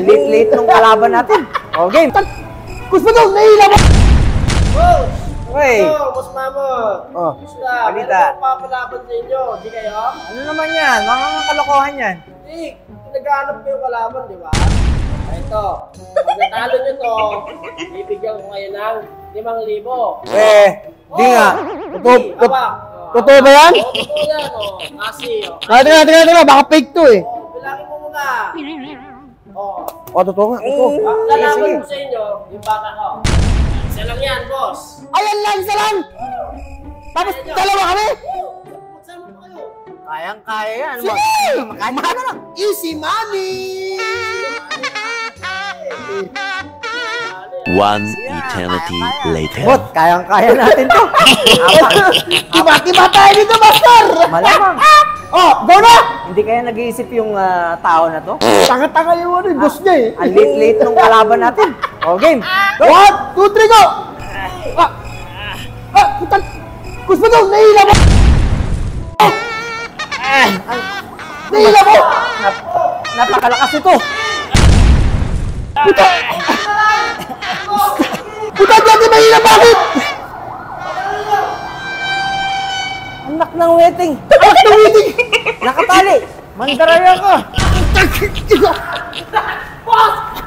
Ang late nung kalaban natin. O, game. Gusto mo daw, nahihila mo! Uy! Boss Mamo! Oh, Balita! Meron akong papalaban sa inyo, di kayo? ano naman yan? Mga kalokohan yan. Hindi, naghahanap ko yung kalaban, di ba? Ito, pag natalo nyo to, bibigyan ko kayo ng 5,000. Di nga. Totoo ba yan? Oo, totoo yan, o. Kasi, o. Tingnan, baka fake to eh. Bilangin mo muna. O. Totoo nga, totoo. Lalaban ko sa inyo, yung bata ko. Isa lang yan, boss. Ayan lang, isa lang! Tapos dalawa kami? Magsama mo kayo. Kayang-kaya yan. Sige! Mahal na lang! Easy money! One eternity later. Bot, kayang-kaya natin to. Tiba-tiba tayo dito, Master! Malamang. Go na! Hindi kaya nag-iisip yung tao na to? Tanga-tanga yung boss niya eh. Ang late nung kalaban natin. O, game. 1, 2, 3, go! Putan! Gusto mo daw, nahihila mo! Nahihila mo! Napakalakas ito. Putan natin, mahihila, bakit? Anak ng wedding. Anak ng wedding! Nakatali. Mandaraya ka. Boss!